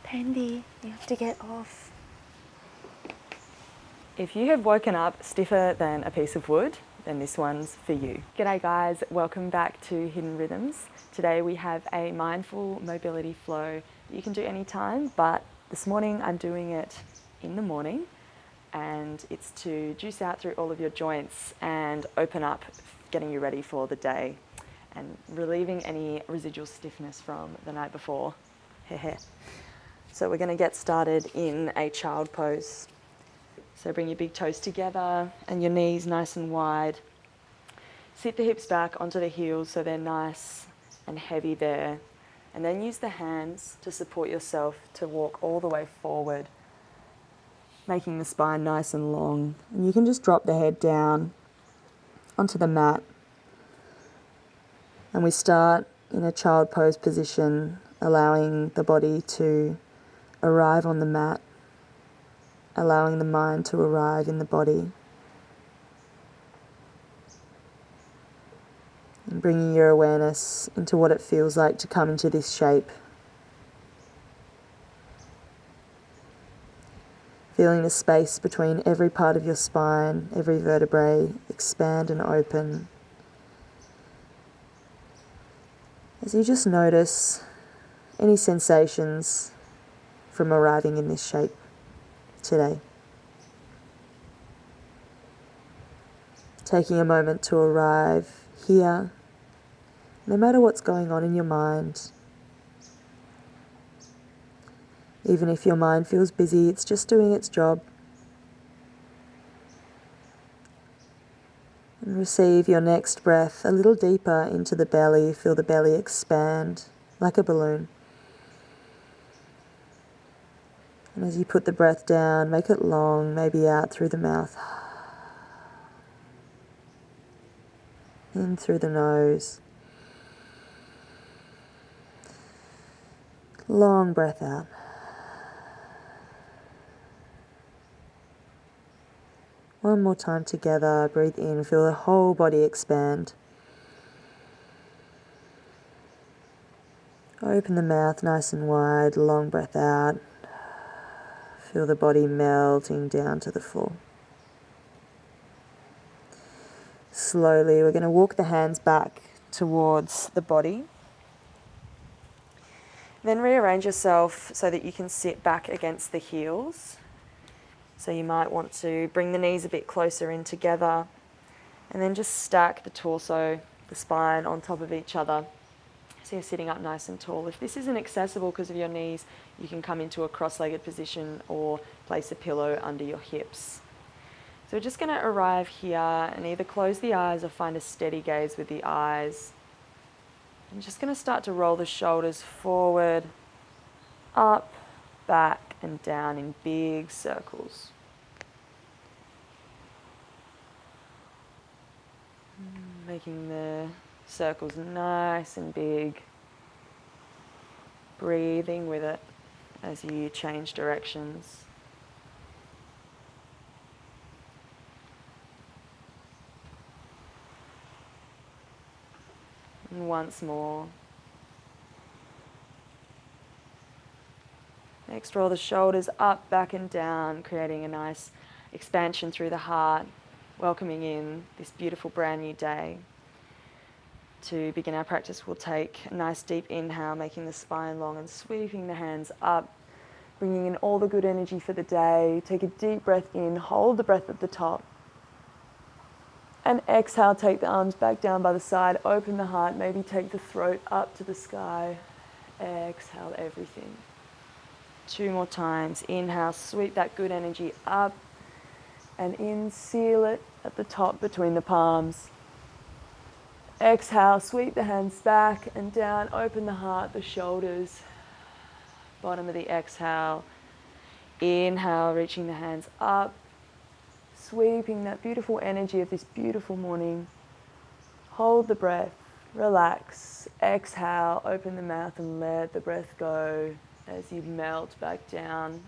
Pendy, you have to get off. If you have woken up stiffer than a piece of wood, then this one's for you. G'day guys, welcome back to Hidden Rhythms. Today we have a mindful mobility flow that you can do anytime, but this morning I'm doing it in the morning, and it's to juice out through all of your joints and open up, getting you ready for the day and relieving any residual stiffness from the night before. So we're going to get started in a child pose. So bring your big toes together and your knees nice and wide. Sit the hips back onto the heels so they're nice and heavy there. And then use the hands to support yourself to walk all the way forward, making the spine nice and long. And you can just drop the head down onto the mat. And we start in a child pose position, allowing the body to arrive on the mat, allowing the mind to arrive in the body, and bringing your awareness into what it feels like to come into this shape. Feeling the space between every part of your spine, every vertebrae expand and open. As you just notice any sensations from arriving in this shape today. Taking a moment to arrive here, no matter what's going on in your mind. Even if your mind feels busy, it's just doing its job. And receive your next breath a little deeper into the belly. Feel the belly expand like a balloon. And as you put the breath down, make it long, maybe out through the mouth. In through the nose. Long breath out. One more time together. Breathe in, feel the whole body expand. Open the mouth nice and wide, long breath out. Feel the body melting down to the floor. Slowly, we're going to walk the hands back towards the body. Then rearrange yourself so that you can sit back against the heels. So you might want to bring the knees a bit closer in together and then just stack the torso, the spine on top of each other. So you're sitting up nice and tall. If this isn't accessible because of your knees, you can come into a cross-legged position or place a pillow under your hips. So we're just going to arrive here and either close the eyes or find a steady gaze with the eyes. I'm just going to start to roll the shoulders forward, up, back and down in big circles. Making the circles nice and big. Breathing with it as you change directions. And once more. Next, roll the shoulders up, back and down, creating a nice expansion through the heart, welcoming in this beautiful brand new day. To begin our practice, we'll take a nice deep inhale, making the spine long and sweeping the hands up, bringing in all the good energy for the day. Take a deep breath in, hold the breath at the top. And exhale, take the arms back down by the side, open the heart, maybe take the throat up to the sky. Exhale everything. 2 more times. Inhale, sweep that good energy up and in, seal it at the top between the palms. Exhale, sweep the hands back and down, open the heart, the shoulders. Bottom of the exhale. Inhale, reaching the hands up, sweeping that beautiful energy of this beautiful morning. Hold the breath, relax. Exhale, open the mouth and let the breath go as you melt back down.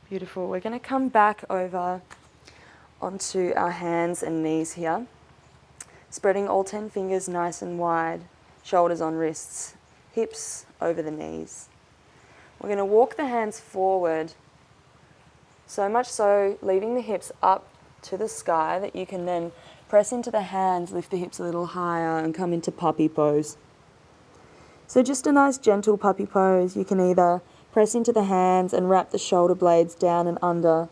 Beautiful. We're going to come back over onto our hands and knees here. Spreading all 10 fingers nice and wide, shoulders on wrists, hips over the knees. We're going to walk the hands forward, so much so leaving the hips up to the sky that you can then press into the hands, lift the hips a little higher and come into puppy pose. So just a nice gentle puppy pose. You can either press into the hands and wrap the shoulder blades down and under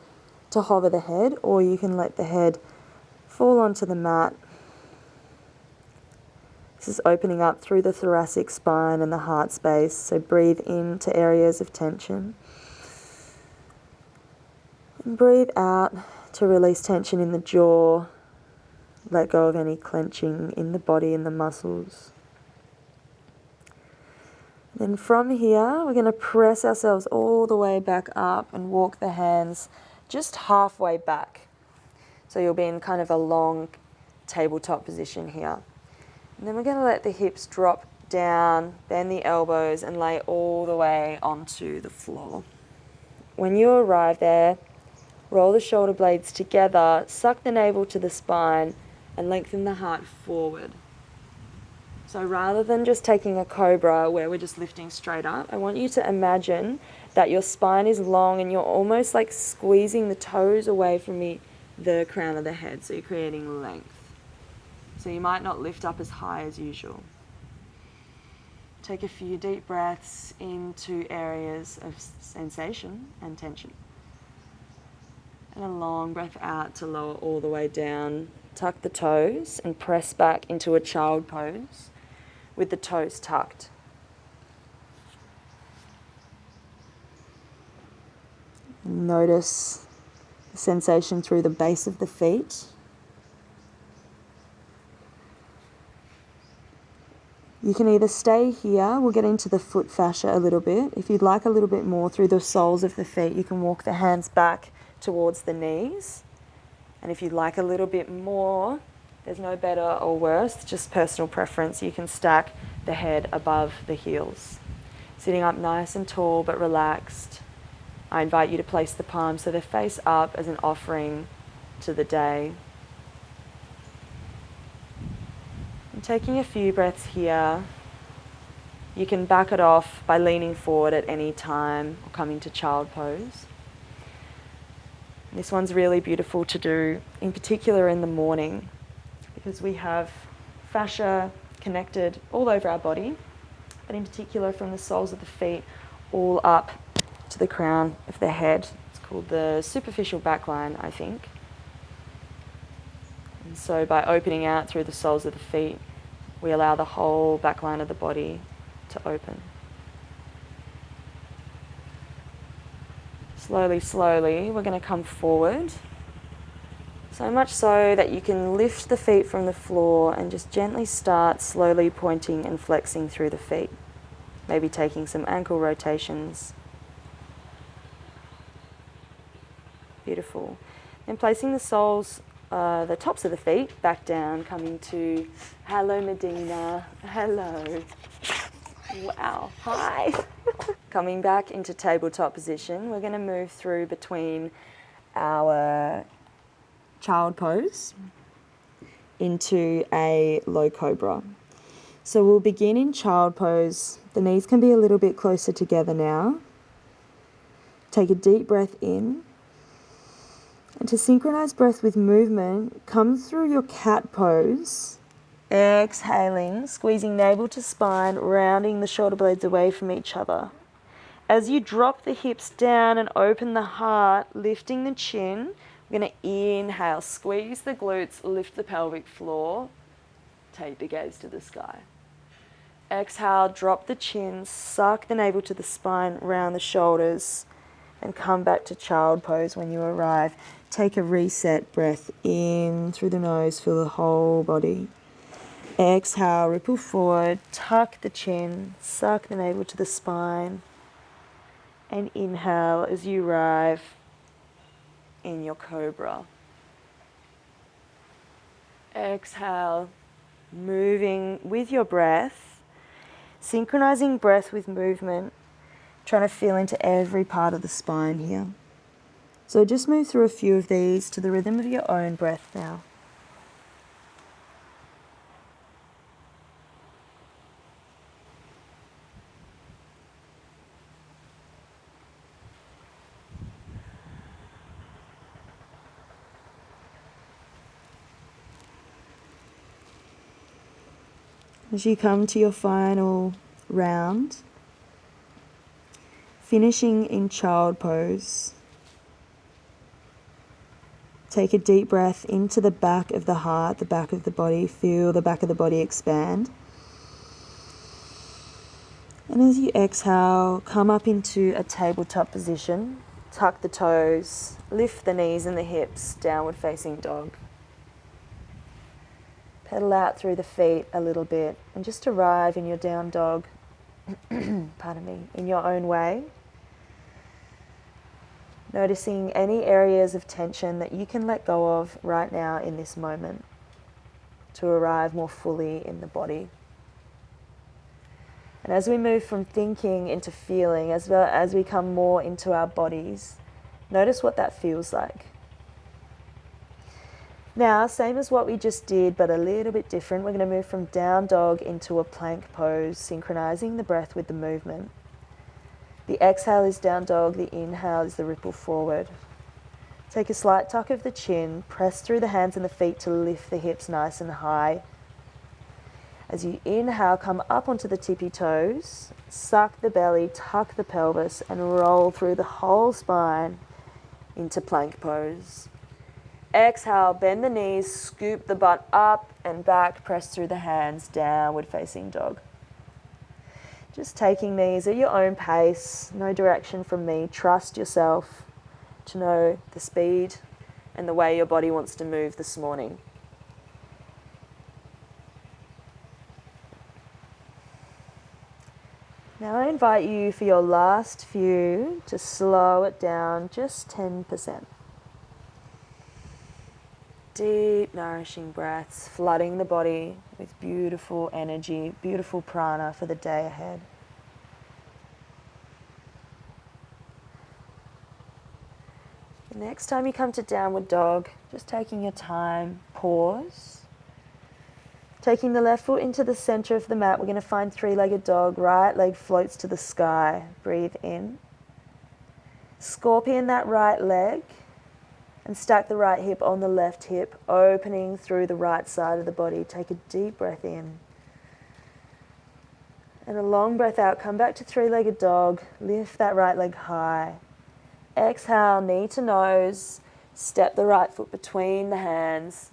to hover the head, or you can let the head fall onto the mat. This is opening up through the thoracic spine and the heart space, so breathe into areas of tension. And breathe out to release tension in the jaw. Let go of any clenching in the body and the muscles. Then from here, we're going to press ourselves all the way back up and walk the hands just halfway back. So you'll be in kind of a long tabletop position here. And then we're going to let the hips drop down, bend the elbows and lay all the way onto the floor. When you arrive there, roll the shoulder blades together, suck the navel to the spine and lengthen the heart forward. So rather than just taking a cobra where we're just lifting straight up, I want you to imagine that your spine is long and you're almost like squeezing the toes away from the crown of the head. So you're creating length. So you might not lift up as high as usual. Take a few deep breaths into areas of sensation and tension. And a long breath out to lower all the way down. Tuck the toes and press back into a child pose with the toes tucked. Notice the sensation through the base of the feet. You can either stay here, we'll get into the foot fascia a little bit. If you'd like a little bit more through the soles of the feet, you can walk the hands back towards the knees. And if you'd like a little bit more, there's no better or worse, just personal preference. You can stack the head above the heels. Sitting up nice and tall but relaxed. I invite you to place the palms so they're face up as an offering to the day. And taking a few breaths here, you can back it off by leaning forward at any time or coming to child pose. This one's really beautiful to do, in particular in the morning, because we have fascia connected all over our body, but in particular from the soles of the feet all up to the crown of the head. It's called the superficial back line, I think. And so by opening out through the soles of the feet, we allow the whole back line of the body to open. Slowly, slowly, we're going to come forward. So much so that you can lift the feet from the floor and just gently start slowly pointing and flexing through the feet. Maybe taking some ankle rotations. Beautiful. Then placing the soles, the tops of the feet back down, coming to hello Medina, hello. Wow, hi. Coming back into tabletop position, we're going to move through between our child pose into a low cobra. So we'll begin in child pose. The knees can be a little bit closer together now. Take a deep breath in. And to synchronize breath with movement, come through your cat pose. Exhaling, squeezing navel to spine, rounding the shoulder blades away from each other. As you drop the hips down and open the heart, lifting the chin, we're going to inhale, squeeze the glutes, lift the pelvic floor, take the gaze to the sky. Exhale, drop the chin, suck the navel to the spine, round the shoulders, and come back to child pose when you arrive. Take a reset breath in through the nose, fill the whole body. Exhale, ripple forward, tuck the chin, suck the navel to the spine, and inhale as you arrive in your cobra. Exhale, moving with your breath, synchronizing breath with movement, trying to feel into every part of the spine here. So just move through a few of these to the rhythm of your own breath now. As you come to your final round, finishing in child pose, take a deep breath into the back of the heart, the back of the body. Feel the back of the body expand. And as you exhale, come up into a tabletop position. Tuck the toes, lift the knees and the hips, downward facing dog. Pedal out through the feet a little bit and just arrive in your down dog, pardon me, in your own way. Noticing any areas of tension that you can let go of right now in this moment to arrive more fully in the body. And as we move from thinking into feeling, as well as we come more into our bodies, notice what that feels like. Now, same as what we just did, but a little bit different, we're going to move from down dog into a plank pose, synchronizing the breath with the movement. The exhale is down dog, the inhale is the ripple forward. Take a slight tuck of the chin, press through the hands and the feet to lift the hips nice and high. As you inhale, come up onto the tippy toes, suck the belly, tuck the pelvis, and roll through the whole spine into plank pose. Exhale, bend the knees, scoop the butt up and back, press through the hands, downward facing dog. Just taking these at your own pace, no direction from me. Trust yourself to know the speed and the way your body wants to move this morning. Now I invite you for your last few to slow it down just 10%. Deep, nourishing breaths, flooding the body with beautiful energy, beautiful prana for the day ahead. The next time you come to downward dog, just taking your time, pause. Taking the left foot into the center of the mat, we're going to find three-legged dog. Right leg floats to the sky. Breathe in. Scorpion that right leg. And stack the right hip on the left hip, opening through the right side of the body. Take a deep breath in. And a long breath out. Come back to three-legged dog. Lift that right leg high. Exhale, knee to nose. Step the right foot between the hands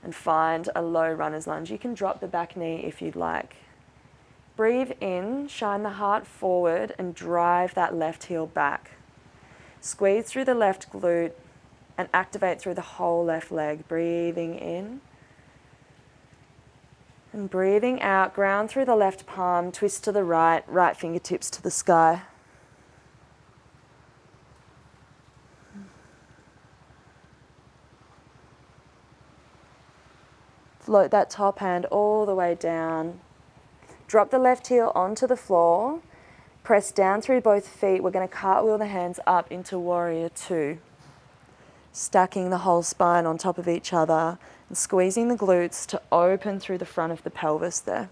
and find a low runner's lunge. You can drop the back knee if you'd like. Breathe in, shine the heart forward and drive that left heel back. Squeeze through the left glute and activate through the whole left leg. Breathing in and breathing out. Ground through the left palm, twist to the right, right fingertips to the sky. Float that top hand all the way down. Drop the left heel onto the floor. Press down through both feet. We're going to cartwheel the hands up into warrior two. Stacking the whole spine on top of each other and squeezing the glutes to open through the front of the pelvis there.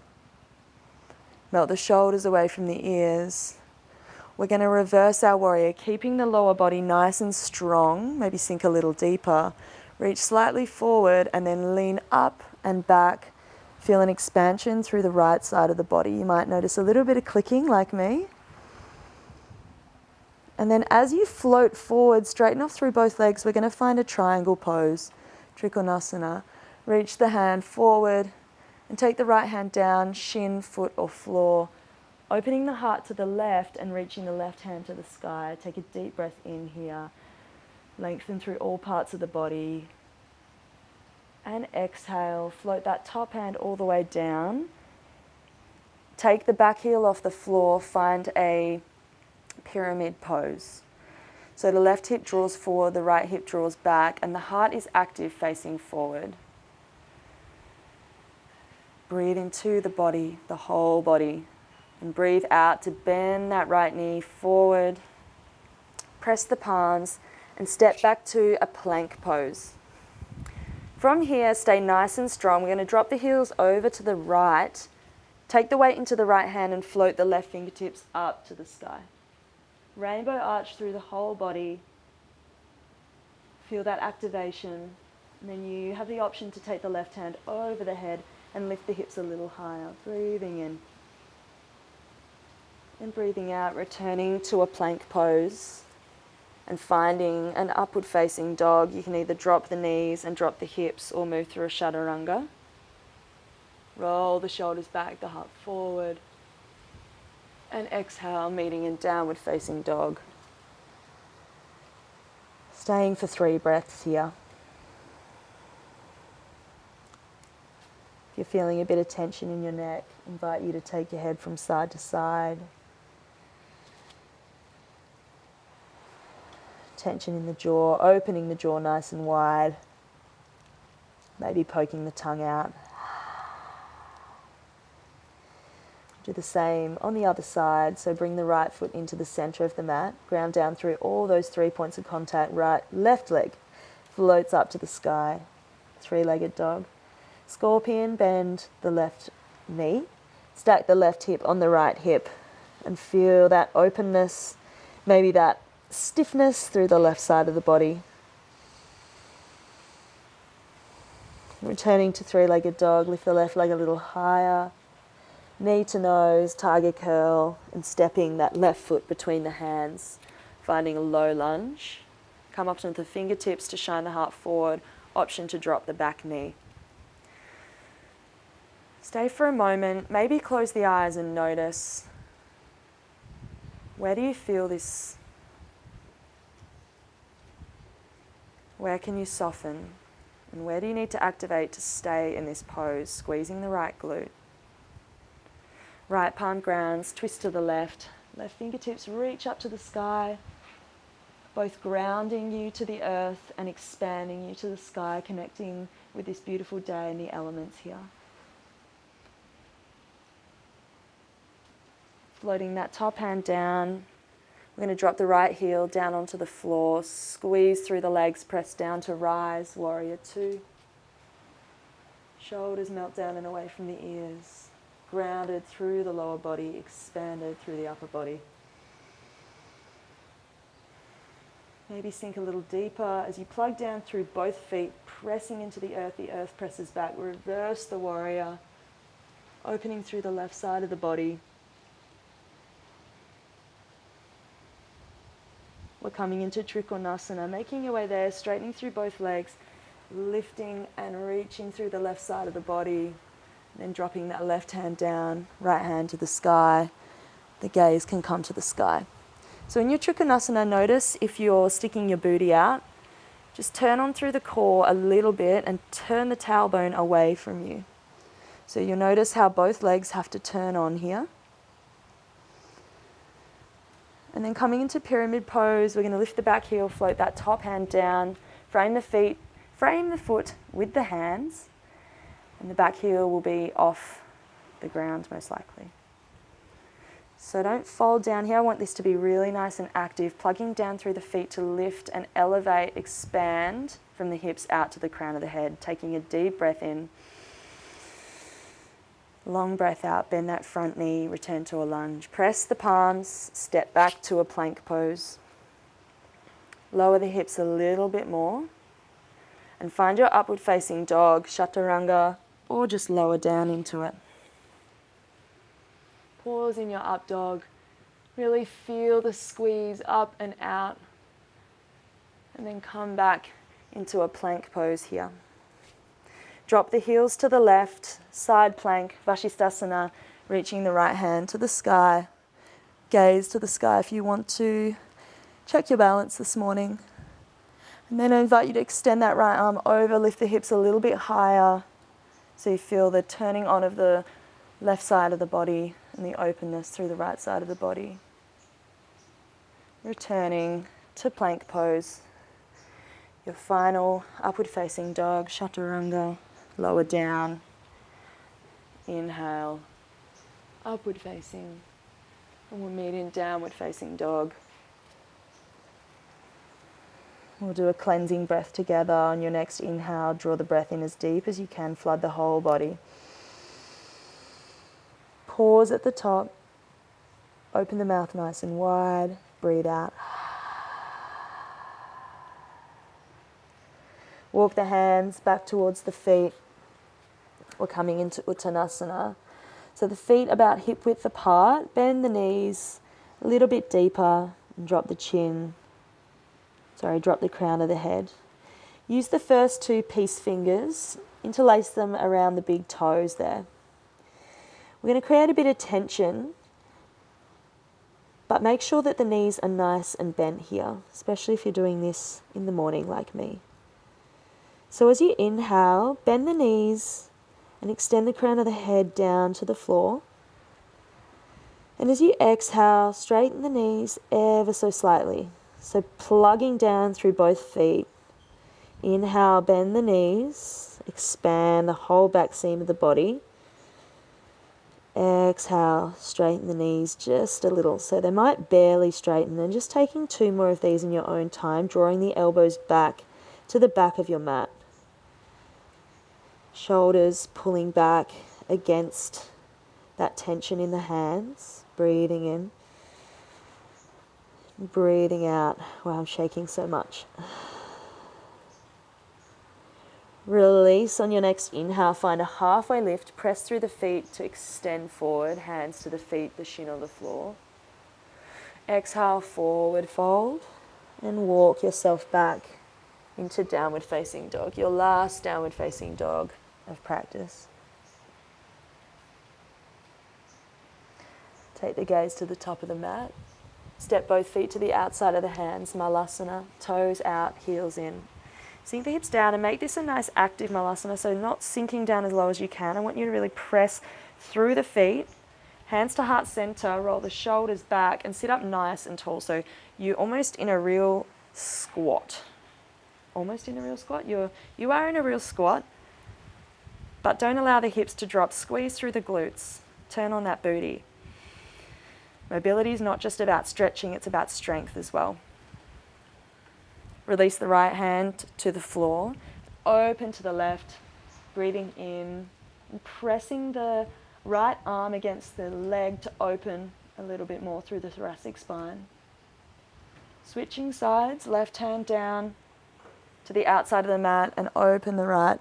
Melt the shoulders away from the ears. We're going to reverse our warrior, keeping the lower body nice and strong. Maybe sink a little deeper. Reach slightly forward and then lean up and back. Feel an expansion through the right side of the body. You might notice a little bit of clicking like me. And then as you float forward, straighten off through both legs, we're going to find a triangle pose, Trikonasana. Reach the hand forward and take the right hand down, shin, foot or floor. Opening the heart to the left and reaching the left hand to the sky. Take a deep breath in here. Lengthen through all parts of the body. And exhale, float that top hand all the way down. Take the back heel off the floor, find a pyramid pose. So the left hip draws forward, the right hip draws back, and the heart is active facing forward. Breathe into the body, the whole body, and breathe out to bend that right knee forward. Press the palms and step back to a plank pose. From here, stay nice and strong. We're going to drop the heels over to the right, take the weight into the right hand and float the left fingertips up to the sky. Rainbow arch through the whole body. Feel that activation. And then you have the option to take the left hand over the head and lift the hips a little higher. Breathing in and breathing out, returning to a plank pose and finding an upward facing dog. You can either drop the knees and drop the hips or move through a chaturanga. Roll the shoulders back, the heart forward. And exhale, meeting in downward facing dog. Staying for 3 breaths here. If you're feeling a bit of tension in your neck, I invite you to take your head from side to side. Tension in the jaw, opening the jaw nice and wide. Maybe poking the tongue out. Do the same on the other side, so bring the right foot into the center of the mat, ground down through all those 3 points of contact, left leg floats up to the sky, 3-legged dog. Scorpion, bend the left knee, stack the left hip on the right hip, and feel that openness, maybe that stiffness through the left side of the body. Returning to 3-legged dog, lift the left leg a little higher, knee to nose, tiger curl, and stepping that left foot between the hands, finding a low lunge. Come up to the fingertips to shine the heart forward, option to drop the back knee. Stay for a moment, maybe close the eyes and notice, where do you feel this? Where can you soften? And where do you need to activate to stay in this pose? Squeezing the right glute. Right palm grounds, twist to the left. Left fingertips reach up to the sky, both grounding you to the earth and expanding you to the sky, connecting with this beautiful day and the elements here. Floating that top hand down. We're going to drop the right heel down onto the floor, squeeze through the legs, press down to rise, warrior 2. Shoulders melt down and away from the ears. Grounded through the lower body, expanded through the upper body. Maybe sink a little deeper as you plug down through both feet, pressing into the earth presses back. Reverse the warrior, opening through the left side of the body. We're coming into Trikonasana, making your way there, straightening through both legs, lifting and reaching through the left side of the body. Then dropping that left hand down, right hand to the sky. The gaze can come to the sky. So in your Trikonasana, notice if you're sticking your booty out, just turn on through the core a little bit and turn the tailbone away from you. So you'll notice how both legs have to turn on here. And then coming into pyramid pose, we're going to lift the back heel, float that top hand down, frame the foot with the hands. And the back heel will be off the ground most likely. So don't fold down here. I want this to be really nice and active, plugging down through the feet to lift and elevate, expand from the hips out to the crown of the head. Taking a deep breath in. Long breath out, bend that front knee, return to a lunge. Press the palms, step back to a plank pose. Lower the hips a little bit more. And find your upward facing dog, chaturanga, or just lower down into it. Pause in your up dog. Really feel the squeeze up and out. And then come back into a plank pose here. Drop the heels to the left, side plank, Vashisthasana, reaching the right hand to the sky. Gaze to the sky if you want to. Check your balance this morning. And then I invite you to extend that right arm over, lift the hips a little bit higher so you feel the turning on of the left side of the body and the openness through the right side of the body. Returning to plank pose. Your final upward facing dog, chaturanga, lower down. Inhale, upward facing. And we'll meet in downward facing dog. We'll do a cleansing breath together. On your next inhale, draw the breath in as deep as you can, flood the whole body. Pause at the top. Open the mouth nice and wide. Breathe out. Walk the hands back towards the feet. We're coming into Uttanasana. So the feet about hip width apart, bend the knees a little bit deeper and drop the crown of the head. Use the first two peace fingers, interlace them around the big toes there. We're going to create a bit of tension, but make sure that the knees are nice and bent here, especially if you're doing this in the morning like me. So as you inhale, bend the knees and extend the crown of the head down to the floor. And as you exhale, straighten the knees ever so slightly. So plugging down through both feet. Inhale, bend the knees, expand the whole back seam of the body. Exhale, straighten the knees just a little. So they might barely straighten. And just taking 2 more of these in your own time, drawing the elbows back to the back of your mat. Shoulders pulling back against that tension in the hands. Breathing in. Breathing out. Wow, I'm shaking so much. Release on your next inhale. Find a halfway lift. Press through the feet to extend forward. Hands to the feet, the shin or the floor. Exhale, forward fold. And walk yourself back into downward facing dog. Your last downward facing dog of practice. Take the gaze to the top of the mat. Step both feet to the outside of the hands, malasana, toes out, heels in. Sink the hips down and make this a nice active malasana, so not sinking down as low as you can. I want you to really press through the feet, hands to heart center, roll the shoulders back and sit up nice and tall. So you're almost in a real squat. Almost in a real squat. You are in a real squat, but don't allow the hips to drop. Squeeze through the glutes. Turn on that booty. Mobility is not just about stretching, it's about strength as well. Release the right hand to the floor. Open to the left. Breathing in. And pressing the right arm against the leg to open a little bit more through the thoracic spine. Switching sides. Left hand down to the outside of the mat and open the right.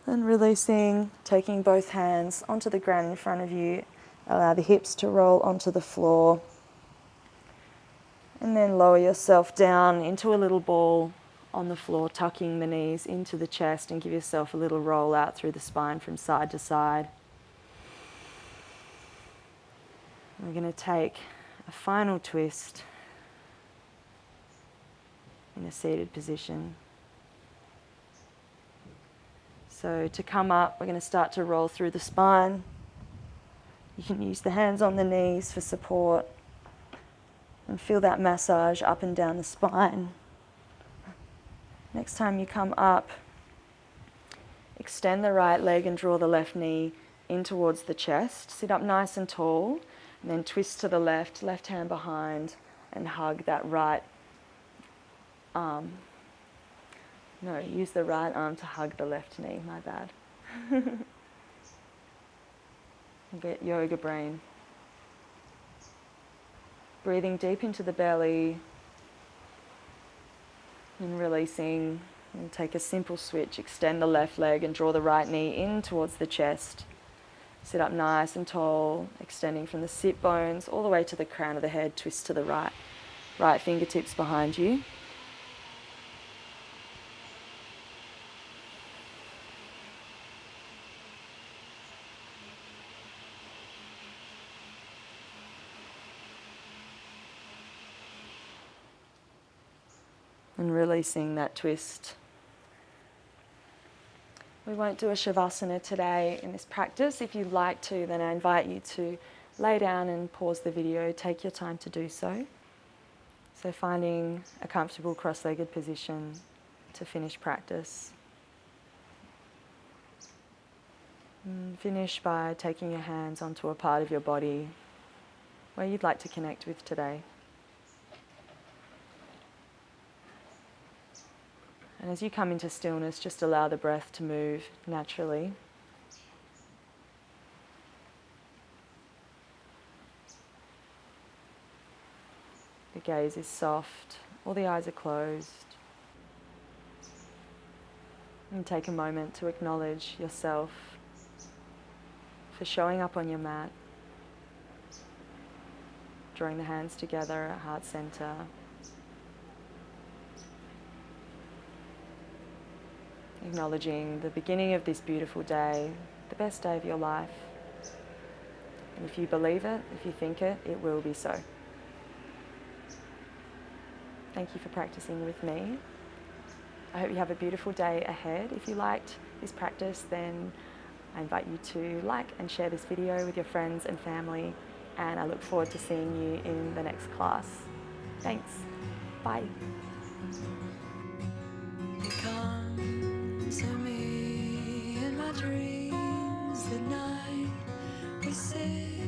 And releasing, taking both hands onto the ground in front of you. Allow the hips to roll onto the floor. And then lower yourself down into a little ball on the floor, tucking the knees into the chest and give yourself a little roll out through the spine from side to side. We're going to take a final twist in a seated position. So to come up, we're going to start to roll through the spine. You can use the hands on the knees for support and feel that massage up and down the spine. Next time you come up, extend the right leg and draw the left knee in towards the chest. Sit up nice and tall, and then twist to the left, left hand behind, and hug that right arm. No, use the right arm to hug the left knee, my bad. Get yoga brain. Breathing deep into the belly and releasing. And take a simple switch. Extend the left leg and draw the right knee in towards the chest. Sit up nice and tall, extending from the sit bones all the way to the crown of the head. Twist to the right. Right fingertips behind you. And releasing that twist. We won't do a shavasana today in this practice. If you'd like to, then I invite you to lay down and pause the video. Take your time to do so. So finding a comfortable cross-legged position to finish practice. And finish by taking your hands onto a part of your body where you'd like to connect with today. And as you come into stillness, just allow the breath to move naturally. The gaze is soft, all the eyes are closed. And take a moment to acknowledge yourself for showing up on your mat, drawing the hands together at heart center. Acknowledging the beginning of this beautiful day, the best day of your life. And if you believe it, if you think it, it will be so. Thank you for practicing with me. I hope you have a beautiful day ahead. If you liked this practice, then I invite you to like and share this video with your friends and family, and I look forward to seeing you in the next class. Thanks. Bye. You come to me in my dreams at night. We sit